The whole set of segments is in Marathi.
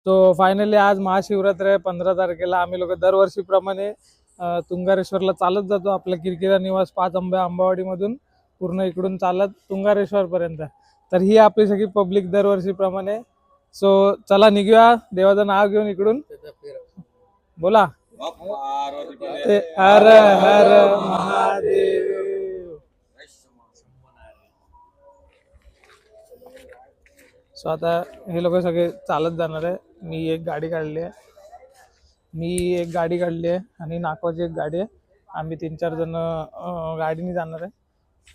तो फायनली आज महाशिवरात्र आहे 15 तारखेला. आम्ही लोक दरवर्षीप्रमाणे तुंगारेश्वरला चालत जातो. आपल्या किरकिरा निवास 5 आंबावाडीमधून पूर्ण इकडून चालत तुंगारेश्वरपर्यंत. तर ही आपली सगळी पब्लिक दरवर्षीप्रमाणे. सो चला निघूया देवाचं नाव घेऊन इकडून. बोला हर हर महादेव. सो आता हे लोक सगळे चालत जाणार आहे. मी एक गाडी काढली आहे आणि नाकवाची एक गाडी आहे. आम्ही 3-4 जण गाडीने जाणार आहे,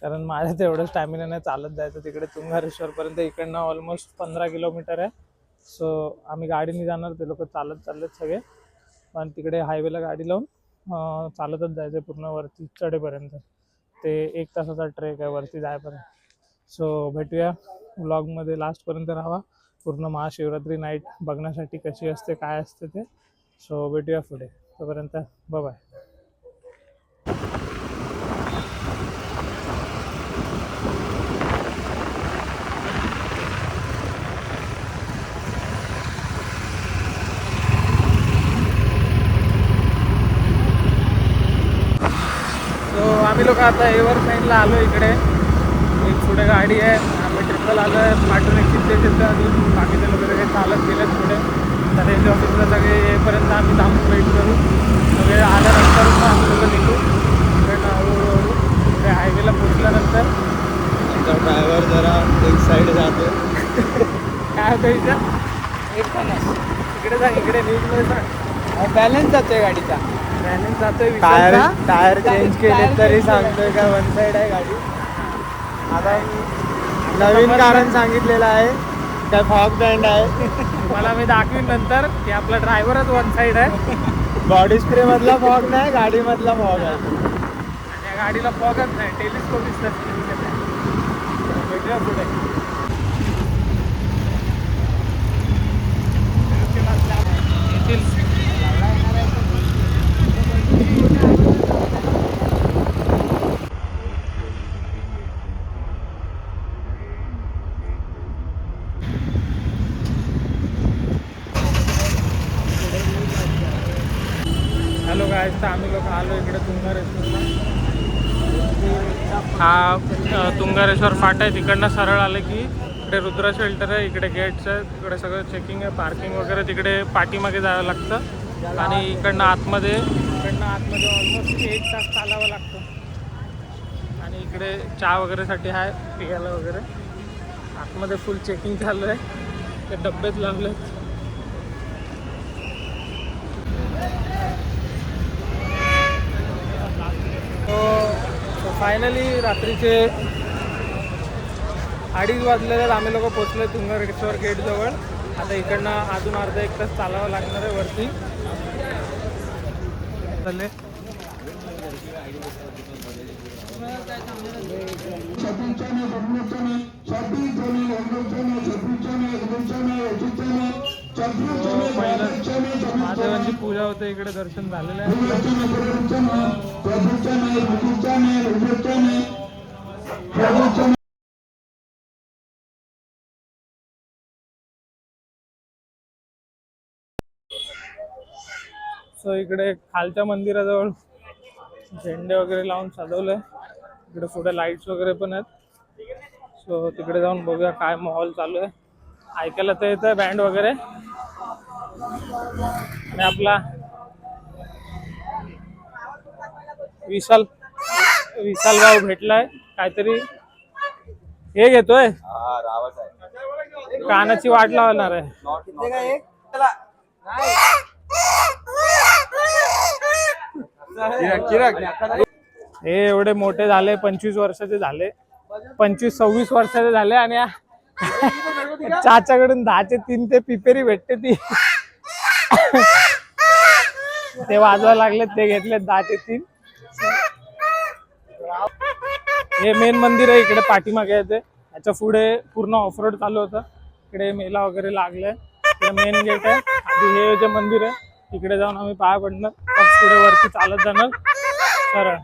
कारण माझ्या तेवढं स्टॅमिना नाही चालत जायचं तिकडे तुंगारेश्वरपर्यंत. इकडनं ऑलमोस्ट 15 किलोमीटर आहे. सो आम्ही गाडीने जाणार, ते लोक चालत चाललेत सगळे. पण तिकडे हायवेला गाडी लावून चालतच जायचं पूर्ण वरती चढेपर्यंत. ते 1 तासाचा ट्रेक आहे वरती जायपर्यंत. सो भेटूया व्लॉगमध्ये, लास्टपर्यंत राहा. पूर्ण महाशिवरात्री नाईट बघण्यासाठी कशी असते काय असते ते. सो भेटूया पुढे, तोपर्यंत बाय. सो आम्ही लोक आता एव्हर साईडला आलो. इकडे एक पुढे गाडी आहे. आम्ही ट्रिपल आलो आहे. पाठवून एक तिथे अजून बाकीचे लोक सगळे चालत गेलेत पुढे. तर रेंज ऑफिसला सगळे येईपर्यंत आम्ही थांबून वेट करू. सगळे आल्यानंतर मग आम्ही लोक निघू. पण हळूहळू पुढे हायवेला पोचल्यानंतर आमचा ड्रायव्हर जरा एक साईड जातो. काय होतं इथं एक इकडे जा, इकडे न्यूजमध्ये सांग. बॅलन्स जातोय गाडीचा. बॅलन्स जातोय. टायर चेंज केले तरी सांगतोय का वन साईड आहे गाडी. आता नवीन कारण सांगितलेलं आहे काय, फॉग बँड आहे. मला मी दाखवीन नंतर की आपला ड्रायव्हरच वन साईड आहे. बॉडी स्प्रे मधला फॉग नाही, गाडीमधला फॉग आहे. आणि या गाडीला फॉगच नाही, टेलिस्कोप दिसतात. वेगळ्या पुढे येथील हॅलो गाईज, तर आम्ही लोक आलो इकडे तुंगारेश्वरला. हा तुंगारेश्वर फाटा आहे. तिकडनं सरळ आलं की इकडे रुद्रा शेल्टर आहे. इकडे गेट्स आहेत. तिकडे सगळं चेकिंग आहे, पार्किंग वगैरे तिकडे पाठीमागे जावं लागतं. आणि इकडनं आतमध्ये ऑलमोस्ट 1 तास चालावं लागतं. आणि इकडे चहा वगैरेसाठी आहे पियाला वगैरे. आतमध्ये फुल चेकिंग चालू आहे. ते डब्बेच लावलेत. तो फायनली रात्रीचे 2:30 वाजलेले आहेत. आम्ही लोक पोचलो तुंगारेश्वर गेटजवळ. आता इकडनं अजून अर्धा 1 तास चालावं लागणार आहे वरती. चालले महादेवांची पूजा होते. इकडे दर्शन झालेलं आहे. सो इकडे खालच्या मंदिराजवळ झेंडे वगैरे लावून सजवलंय. इकडे पुढे लाईट्स वगैरे पण आहेत. सो तिकडे जाऊन बघूया काय माहोल चालू आहे. ऐकायला तर येतं बँड वगैरे. आणि आपला विशाल भाऊ भेटलाय. काहीतरी हे घेतोय, कानाची वाट लावणार आहे. हे एवढे मोठे झाले, 25 वर्षाचे झाले, 25-26 वर्षाचे झाले. आणि चाच्याकडून 10चे 3 ते पिपेरी भेटते ती ते वाजवायला लागले. ते घेतले 10चे 3. हे मेन मंदिर आहे. इकडे पाठीमागे येते. याच्या पुढे पूर्ण ऑफरोड चालू होतं. इकडे मेला वगैरे लागलाय. इकडे मेन गेट आहे. आधी हे जे मंदिर आहे तिकडे जाऊन आम्ही पाया पडणार. मग पुढे वरती चालत जाणार सरळ.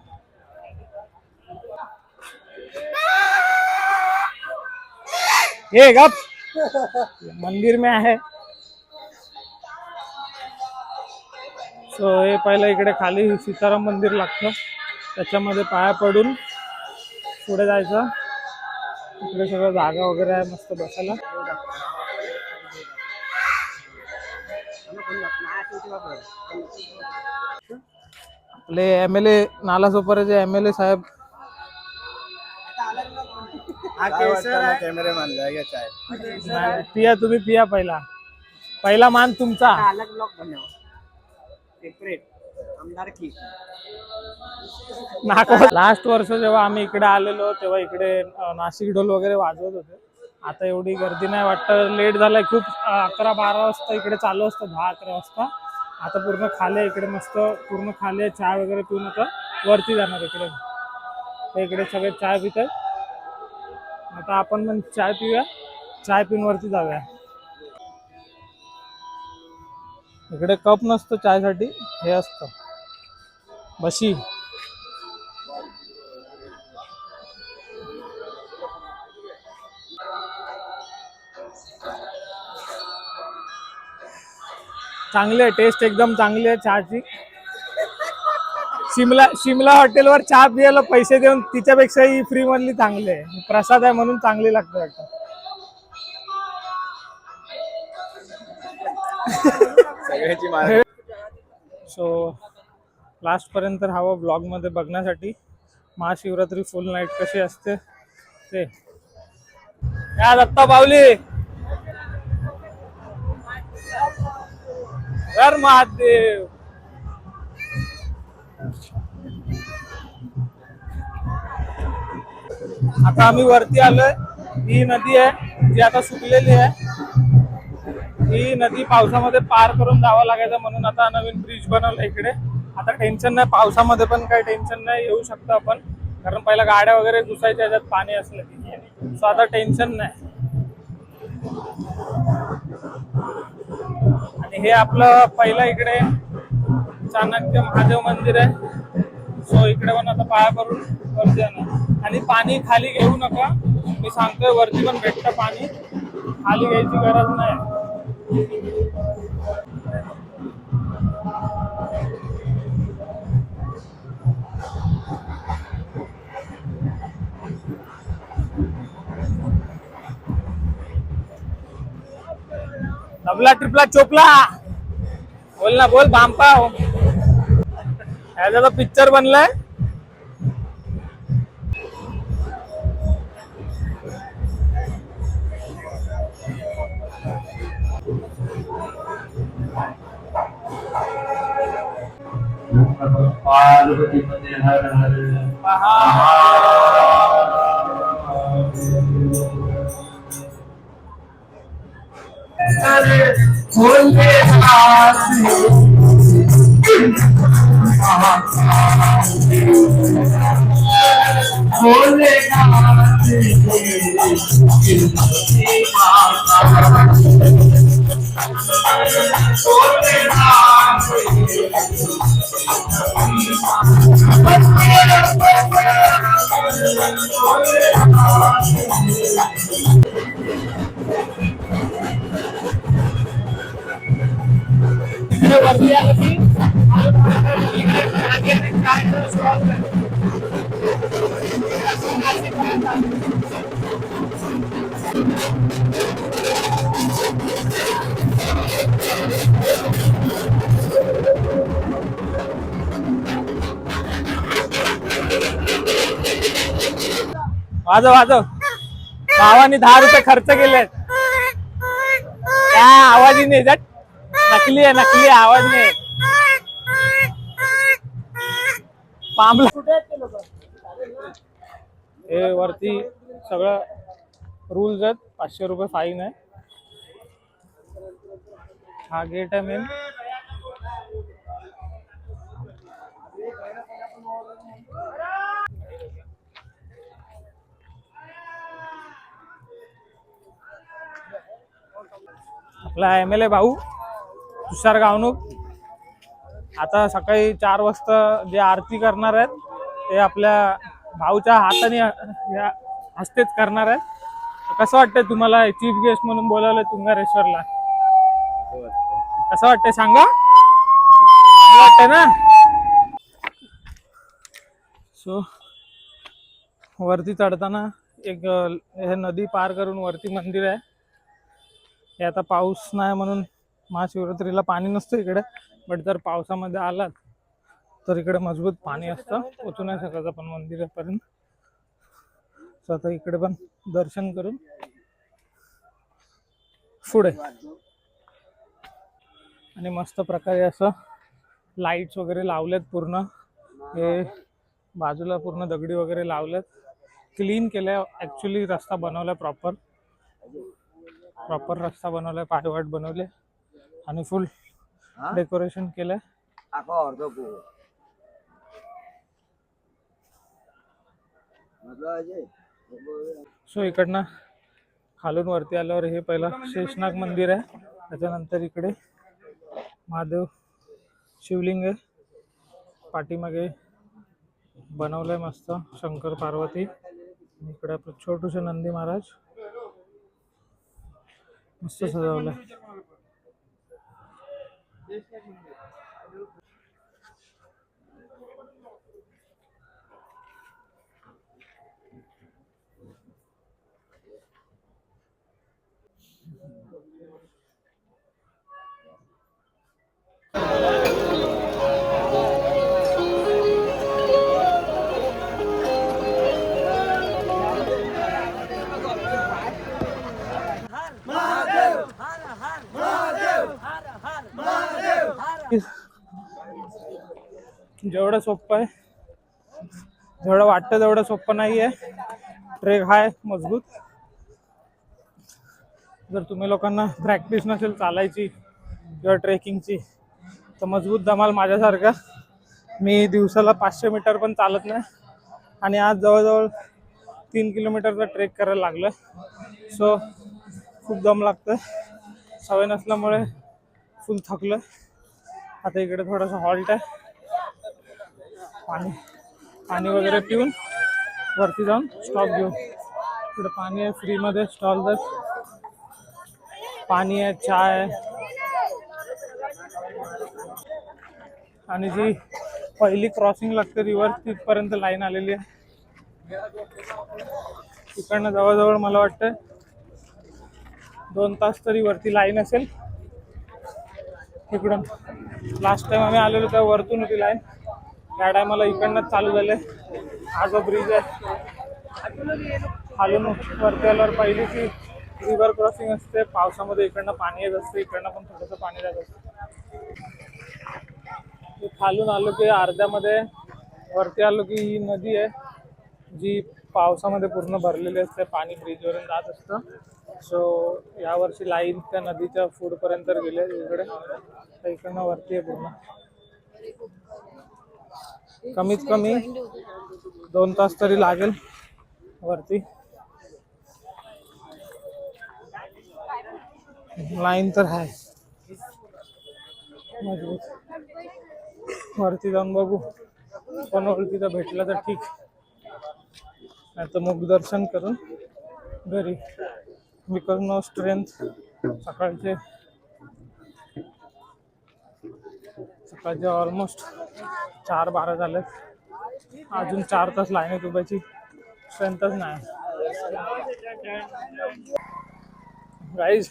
ये गप, मंदिर में है. सो हे पहिलं इकडे खाली सीताराम मंदिर लागतं, त्याच्यामध्ये पाया पडून पुढे जायचं. इकडे सगळं जागा वगैरे आहे मस्त बसायला. आपले MLA नालासोपाराचे MLA साहेब. कॅमेरे मानले पिया तुम्ही पिया पहिला मान तुमचा. अलग ब्लॉग बनव सेपरेट आमदार की. लास्ट वर्ष जेव्हा आम्ही इकडे आलेलो तेव्हा इकडे नाशिक ढोल वगैरे वाजवत होते. आता एवढी गर्दी नाही वाटतं. लेट झालाय खूप. 11-12 वाजता इकडे चालू असतं, 10-11 वाजता. आता पूर्ण खाली आहे इकडे, मस्त पूर्ण खाली आहे. चहा वगैरे पिऊन आता वरती जाणार इकडे. तर इकडे सगळे चाय पित आहेत. आता आपण पण चाय पिऊया, चाय पिऊन वरती जाऊया. इकडे कप नसतो चायसाठी, हे असतं बशी. चांगली आहे, टेस्ट एकदम चांगली आहे चहाची. शिमला हॉटेलवर चहा पियाला पैसे देऊन तिच्यापेक्षा ही फ्री मधली चांगली आहे. प्रसाद आहे म्हणून चांगली लागते वाटतं. सो लास्ट पर्यंत हवं ब्लॉग मध्ये बघण्यासाठी. महाशिवरात्री फुल नाईट कशी असते ते. या दत्ता बावली हर महादेव. आता आम्ही वरती आलोय. ही नदी आहे जी आता सुकलेली आहे. ही नदी पावसामध्ये पार करून जावं लागायचं म्हणून आता नवीन ब्रिज बनवला इकडे. आता टेन्शन नाही, पावसामध्ये पण काही टेन्शन नाही, येऊ शकतो आपण. कारण पहिला गाड्या वगैरे घुसायच्या त्याच्यात पाणी असलं की. सो आता टेन्शन नाही. आणि हे आपलं पहिलं इकडे चाणक्य महादेव मंदिर आहे. सो इकडे पण आता पाया करून वरती जाणार. आणि पाणी खाली घेऊ नका, मी सांगतोय. वरती पण भेटतं पाणी, खाली घ्यायची गरज नाही. डबला ट्रिपला चोपला बोल ना, बोल बांपा. ह्याचा पिक्चर बनलाय. पार्वती पते हर हर बोले वरती आलं की वाजव. भावानी 10 रुपये खर्च केले. क्या आवाज ही नाही जात. नकली आहे आवाज नाही. पामला हे वरती सगळं रूल्स आहेत. 500 रुपये फाईन आहे. हा गेट आहे मेन. आपला MLA भाऊ तुषार गावणूक आता सकाळी 4 वाजता जे आरती करणार आहेत ते आपल्या भाऊच्या हाताने हस्तेच करणार आहेत. कसं वाटतंय तुम्हाला चीफ गेस्ट म्हणून बोलावलंय तुंगारेश्वरला? कसं वाटतंय सांगा. वाटतंय ना. सो वरती चढताना एक हे नदी पार करून वरती मंदिर आहे. हे आता पाऊस नाही म्हणून महाशिवरात्रीला पाणी नसतं इकडे, बट जर पावसामध्ये आलात तर इकडे मजबूत पाणी असतं, पोचू नाही शकत आपण मंदिरापर्यंत. सो आता इकडे पण दर्शन करून पुढे. आणि मस्त प्रकारे असं लाईट्स वगैरे लावलेत पूर्ण. हे बाजूला पूर्ण दगडी वगैरे लावलेत. क्लीन केलंय ॲक्च्युली, रस्ता बनवलाय प्रॉपर रस्ता बनवलाय, पायवाट बनवले आणि फुल डेकोरेशन केलंय. सो इकडनं खालून वरती आल्यावर हे पहिलं शेषनाग मंदिर आहे. त्याच्यानंतर इकडे महादेव शिवलिंग आहे. पाठीमागे बनवलंय मस्त शंकर पार्वती. इकडे आपलं छोटूशे नंदी महाराज मस्त सजवलंय. जेवढं सोपं आहे, जेवढं वाटतं तेवढं सोपं नाही आहे. ट्रेक हाय मजबूत. जर तुम्ही लोकांना प्रॅक्टिस नसेल चालायची किंवा ट्रेकिंगची तर मजबूत दमाल माझ्यासारखा. मी दिवसाला 500 मीटर पण चालत नाही आणि आज जवळजवळ 3 किलोमीटरचा ट्रेक करायला लागलं. सो खूप दम लागतं, सवय नसल्यामुळे फुल थकलं. आता इकडे थोडंसं हॉल्ट आहे, पाणी वगैरे पिऊन वरती जाऊन स्टॉप घेऊ. इकडे पाणी आहे फ्रीमध्ये, स्टॉल पाणी आहे, चहा आहे. आणि जी पहिली क्रॉसिंग लागते रिव्हर तिथपर्यंत लाईन आलेली आहे. तिकडनं जवळजवळ मला वाटतं 2 तास तरी वरती लाईन असेल. इकडून लास्ट टाइम आम्ही आलेलो तेव्हा वरतून होती लाईन. या टायमाला इकडनंच चालू झाले. हा जो ब्रिज आहे खालून वरती आल्यावर पहिली ती रिव्हर क्रॉसिंग असते. पावसामध्ये इकडनं पाणी येत असते, इकडनं पण थोडंसं पाणी जात असतं. खालून आलो की अर्ध्यामध्ये वरती आलो की ही नदी आहे जी पावसामध्ये पूर्ण भरलेली असते. पाणी ब्रिजवरून जात असतं. सो यावर्षी लाईन त्या नदीच्या पुढपर्यंत गेले इकडे. तर इकडनं वरती आहे पूर्ण. कमीत कमी 2 तास तरी लागेल वरती. लाईन तर आहे मजबूत. वरती जाऊन बघू, कोण ओळखीचा भेटला तर ठीक, नाही तर मुख दर्शन करून घरी. Because no strength. सकाळचे ऑलमोस्ट 4:12 झालेत. अजून 4 तास लाईनीत उभायची स्ट्रेंथच नाही. गाईज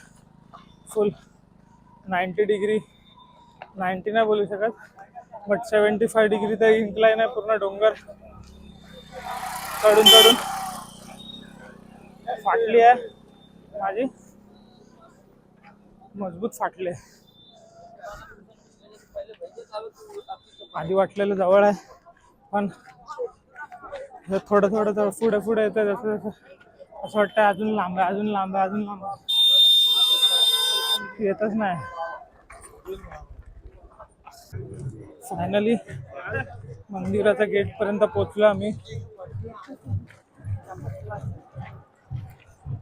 फुल 90 डिग्री, 90 नाही बोलू शकत बट 75 डिग्री तर इन्क्लाइन आहे. पूर्ण डोंगर चढून चढून फाटली आहे माझी, मजबूत फाटले. आधी वाटलेलं जवळ आहे पण थोडं थोडं पुढे पुढे येतं जसं जसं असं वाटतं अजून लांब आहे, अजून लांब आहे, अजून लांब येतच नाही. फायनली मंदिराच्या गेट पर्यंत पोहोचलो आम्ही.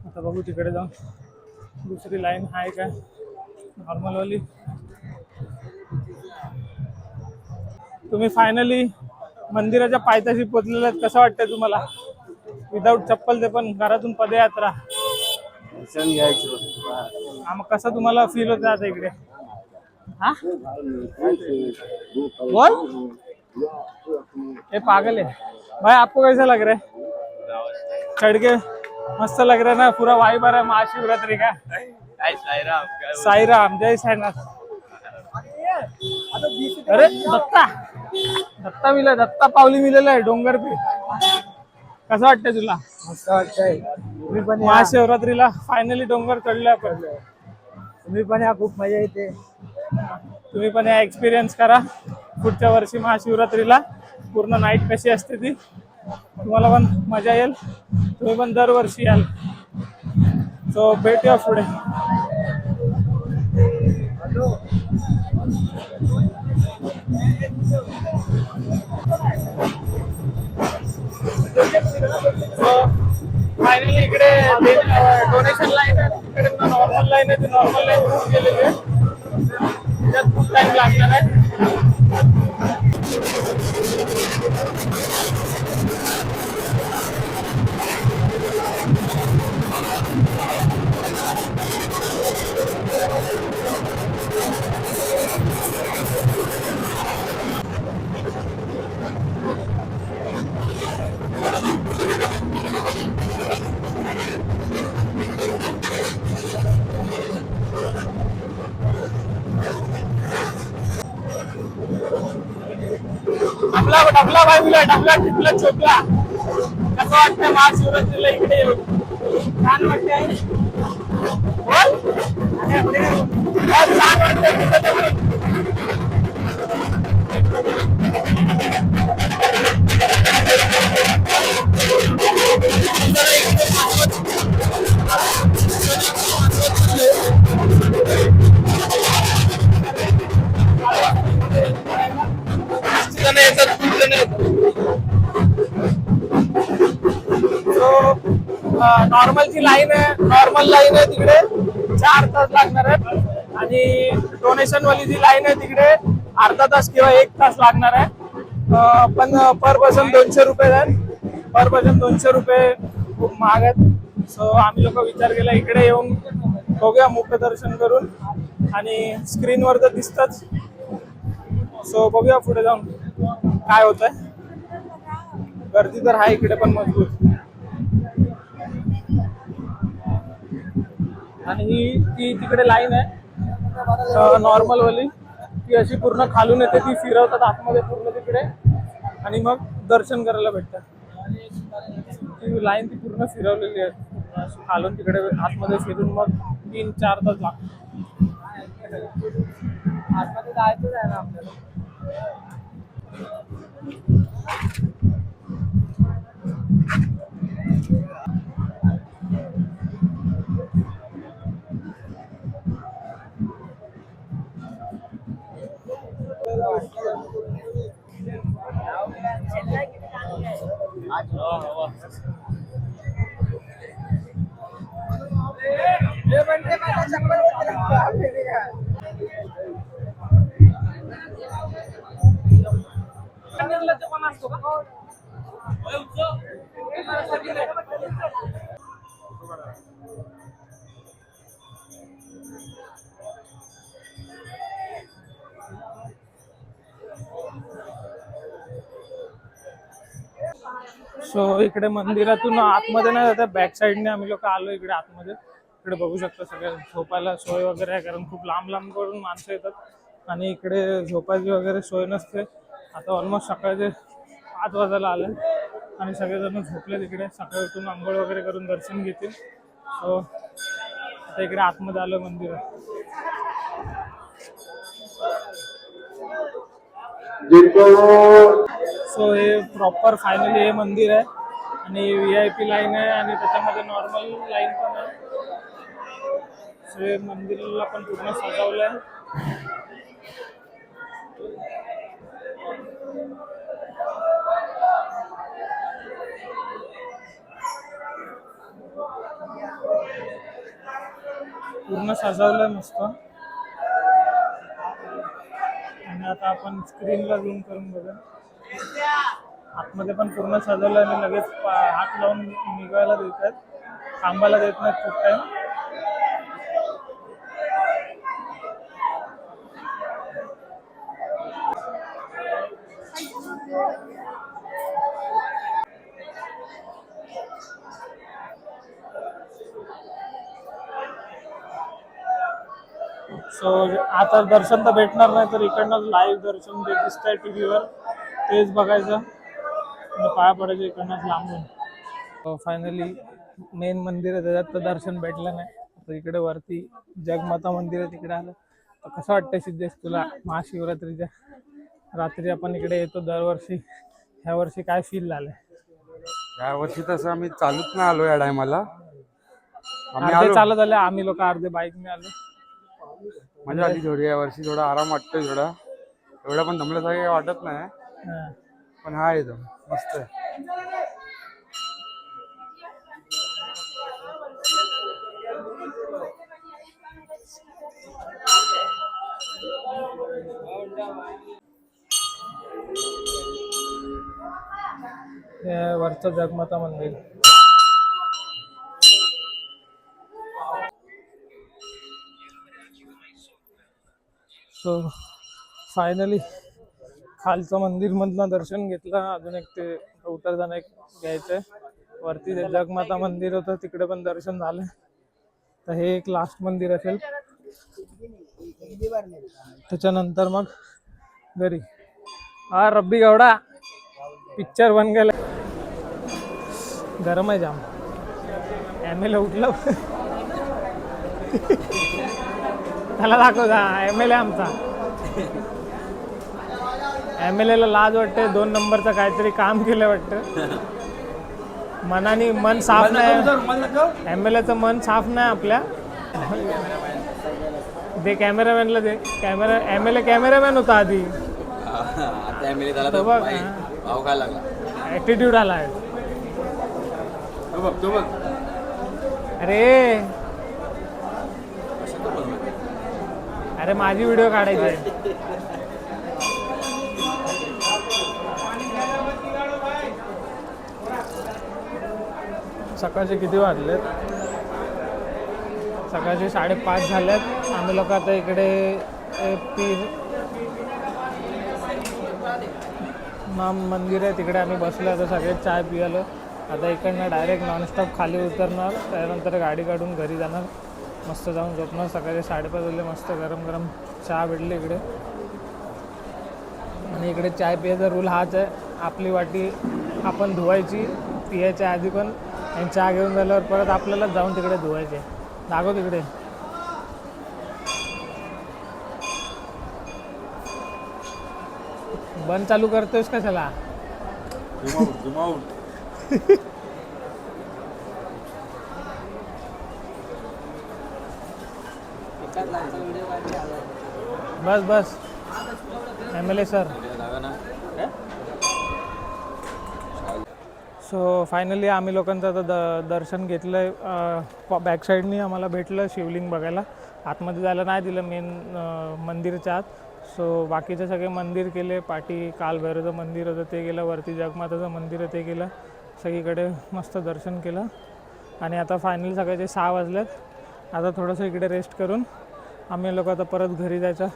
आता बघू तिकडे जाऊन दुसरी लाईन आहे काय नॉर्मलवाली. तुम्ही फायनली मंदिराच्या पायथ्याशी पोहोचलेले आहेत. कसं वाटतंय तुम्हाला? विदाऊट चप्पल ते पण घरातून पदयात्रा. मग कसं तुम्हाला फील होतं आता इकडे? हाँ बोल, ये पागल है भाई। आपको कैसा लग रहा है? चढ़ के मस्त लग रहा है ना, पूरा वाइब आ रहा है महाशिवरात्रि का। साई राम, जय साईनाथ। अरे दत्ता, दत्ता मिला, दत्ता पावली मिलेला आहे डोंगर पे। कसं वाटतंय तुला? मस्त वाटतंय, तुम्ही पण या, महाशिवरात्रीला फायनली डोंगर चढलोय आपण। तुम्ही पण या, खूप मजा येते। तुम्ही पण या, एक्सपिरियन्स करा पुढच्या वर्षी महाशिवरात्रीला। पूर्ण नाईट कशी असते ती तुम्हाला पण मजा येईल, तुम्ही पण दरवर्षी याल। सो भेटूया पुढे। फायनली इकडे डोनेशन लाईन आहे, इकडे नॉर्मल लाईन आहे, ती नॉर्मल लाईन बुक केलेली आहे, त्यात खूप टाइम लागणार आहे। डबला डबला बाजूला, डबला टिपला चोपला। कसं वाटतं महाशिवरात्रीला इकडे येऊन? छान वाटतंय, बोल छान वाटतंय। नॉर्मल ची लाईन आहे, नॉर्मल लाईन आहे तिकडे 4 तास लागणार आहे, आणि डोनेशन वाली जी लाईन आहे तिकडे अर्धा तास किंवा 1 तास लागणार आहे। पण पर पर्सन 200 रुपये आहे, पर पर्सन 200 रुपये खूप महाग आहेत। सो आम्ही लोक विचार केला इकडे येऊन बघूया, मुख्य दर्शन करून, आणि स्क्रीनवर तर दिसतच। सो बघूया पुढे जाऊन काय होतंय। गर्दी तर आहे इकडे पण मजबूत, आणि ही ती तिकडे लाईन आहे नॉर्मल वाली, ती अशी पूर्ण खालून येते, ती फिरवतात आतमध्ये पूर्ण तिकडे, आणि मग दर्शन करायला भेटतं। ती लाईन ती पूर्ण फिरवलेली आहे खालून तिकडे आतमध्ये फिरून, मग 3-4 तास लागतात। आतमध्ये जायचंच आहे ना आपल्याला। सो इकडे मंदिरातून आतमध्ये नाही जाता, बॅक साईडने आम्ही लोक आलो इकडे आतमध्ये। इकडे बघू शकतो सगळ्या झोपायला सोय वगैरे आहे, कारण खूप लांब लांब कडून माणसं येतात, आणि इकडे झोपायची वगैरे सोय नसते। आता ऑलमोस्ट सकाळचे 5 वाजायला आले, आणि सगळेजण झोपले तिकडे, सकाळी उठून आंघोळ वगैरे करून दर्शन घेतील। सो आता इकडे आतमध्ये आलो मंदिरात। सो हे प्रॉपर फायनली हे मंदिर आहे, आणि VIP लाईन आहे, आणि त्याच्यामध्ये नॉर्मल लाईन पण आहे। सो हे मंदिराला पण पूर्ण सजवलंय। पूर्ण सजवलंय मस्त, आणि आता आपण स्क्रीनला झूम करून बघा, आतमध्ये पण पूर्ण सजवलं, आणि लगेच हात लावून निघायला देतात, थांबायला देत नाहीत खूप टाइम। सो आता दर्शन तर भेटणार नाही, तर इकडनं लाईव्ह दर्शन जे दिसतंय टी व्हीवर तेच बघायचं आणि पाया पडायचं इकडनंच लांबून. फायनली मेन मंदिर आहे त्याच्यात तर दर्शन भेटलं नाही. तर इकडे वरती जगमाता मंदिर आहे तिकडे आलं. तर कसं वाटतंय सिद्धेश तुला महाशिवरात्रीच्या रात्री आपण इकडे येतो दरवर्षी, ह्या वर्षी काय फील झालंय? या वर्षी तसं आम्ही चालूच नाही आलो या टायमाला. आम्ही अर्धे आलो चालत आले, आम्ही लोक अर्धे बाईकने आलो. मजा आली थोडी. या वर्षी थोडा आराम वाटतोय, थोडा एवढा पण दमल्यासारखं काही वाटत नाही, हा. पण हा एकदम मस्त आहे. हे वरचं जगमाता मंदिर. सो फायनली खालचं मंदिर मधनं दर्शन घेतलं. अजून एक ते उतरताना एक घ्यायचंय. वरती ते जगमाता मंदिर होतं तिकडे पण दर्शन झालं. तर हे एक लास्ट मंदिर असेल, त्याच्यानंतर मग घरी. हा रब्बी गौडा पिक्चर बन गेला. गरम आहे जाम. ML उठलं त्याला दाखव जा. ML आमचा ML ला लाज वाटते. 2 नंबरचं काहीतरी काम केलं वाटतं. मनाने मन साफ नाही. ML चं मन साफ नाही आपल्या. दे कॅमेरामॅनला दे. कॅमेरा ML कॅमेरामॅन होता आधी. तो बघ ऍटिट्यूड आला आहे. अरे अरे माझी व्हिडिओ काढायची आहे. सकाळचे किती वाजलेत? सकाळचे 5:30 झालेत. आम्ही लोक आता इकडे मंदिर आहे तिकडे आम्ही बसलो. आता सगळे चाय पियालो. आता इकडनं डायरेक्ट नॉनस्टॉप खाली उतरणार. त्यानंतर गाडी काढून घरी जाणार. मस्त जाऊन झोपणार. सकाळी 5:30 वाजले. मस्त गरम गरम चहा भेटली इकडे. आणि इकडे चाय पियाचा रूल हाच आहे, आपली वाटी आपण धुवायची पियाच्या आधी पण, आणि चहा घेऊन झाल्यावर परत आपल्याला जाऊन तिकडे धुवायचे. दाखव तिकडे. बंद चालू करतोयस कशाला? बस बस MLA सर. सो फायनली आम्ही लोकांचं आता दर्शन घेतलं आहे. बॅक साईडनी आम्हाला भेटलं शिवलिंग बघायला. आतमध्ये जायला नाही दिलं मेन मंदिरच्या आत. सो बाकीचे सगळे मंदिर केले. पाठी कालभैरवचं मंदिर होतं ते गेलं. वरती जगमाताचं मंदिर आहे ते गेलं. सगळीकडे मस्त दर्शन केलं. आणि आता फायनली सकाळचे 6 वाजलेत. आता थोडंसं इकडे रेस्ट करून आम्ही लोक आता परत घरी जायचं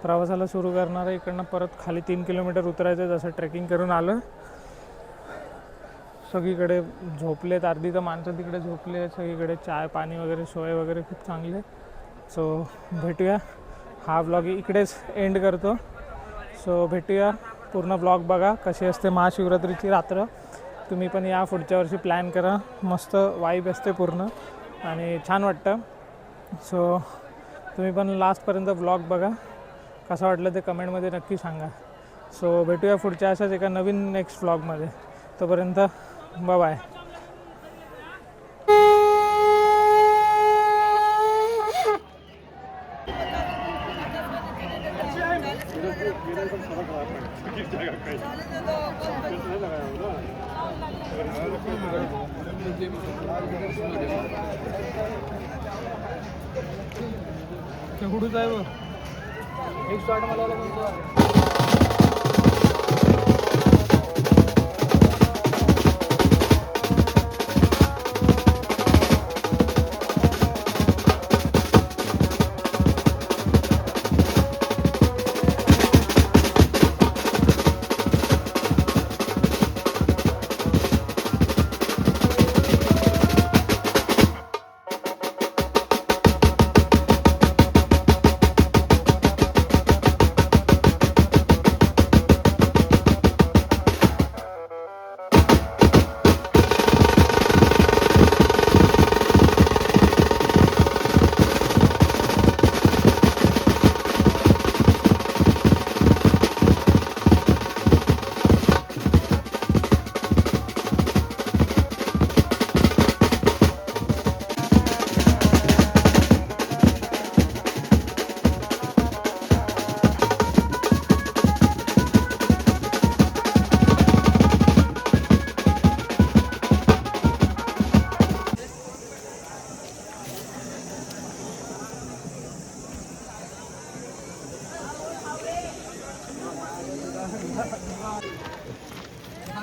प्रवासाला सुरू करणार आहे. इकडनं परत खाली 3 किलोमीटर उतरायचं. जसं ट्रेकिंग करून आलं. सगळीकडे झोपलेत. अर्धी तर माणसं तिकडे झोपले. सगळीकडे चाय पाणी वगैरे सोय वगैरे खूप चांगली आहे. सो भेटूया. हा ब्लॉग इकडेच एंड करतो. सो भेटूया. पूर्ण ब्लॉग बघा कशी असते महाशिवरात्रीची रात्र. तुम्ही पण या पुढच्या वर्षी प्लॅन करा. मस्त वाईब असते पूर्ण आणि छान वाटतं. सो तुम्ही पण लास्टपर्यंत ब्लॉग बघा. कसं वाटलं ते कमेंटमध्ये नक्की सांगा. सो भेटूया पुढच्या अशाच एका नवीन नेक्स्ट व्लॉगमध्ये. तोपर्यंत बाय बाय. कुठूच आहे बघ एक शॉट मला.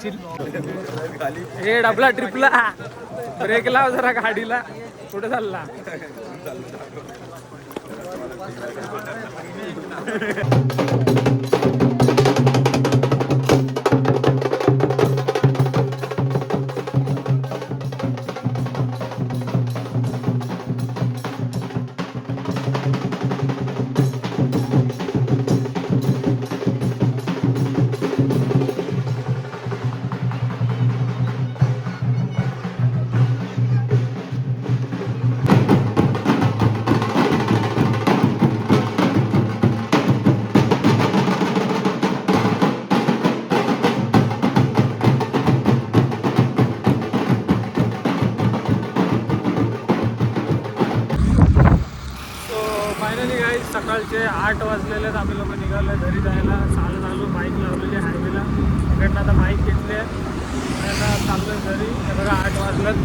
चिल हे डबला ट्रिपला ब्रेक लाव जरा गाडीला कुठे चालला. फायनली गाईज सकाळचे 8 वाजलेले आहेत. आम्ही लोक निघालो घरी जायला. चालत आलो, बाईक लावलेली हायवेला. इकडनं आता बाईक घेतली आहे आणि आता चाललो घरी. हे बघा 8 वाजल्यात.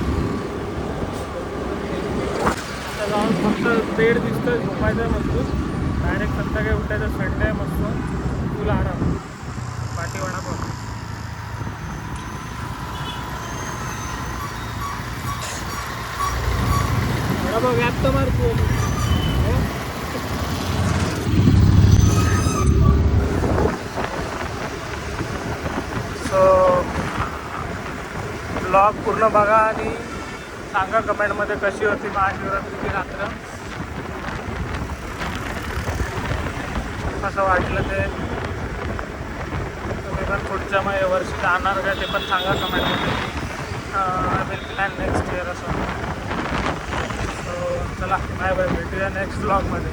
आता जाऊन फक्त बेड दिसतोय, झोपायचं आहे मजबूत. डायरेक्ट संध्याकाळी उठायचं. संडे आहे मस्त फुल आराम. पाठी वडापाव व्याप्त मारतो. सो ब्लॉग पूर्ण बघा आणि सांगा कमेंटमध्ये कशी होती महाशिवरात्रीची रात्र. कसं वाटलं ते. तुम्ही पण पुढच्या वर्षी जाणार का ते पण सांगा कमेंटमध्ये. I will plan next year असं. सो चला बाय बाय, भेटूया नेक्स्ट ब्लॉगमध्ये.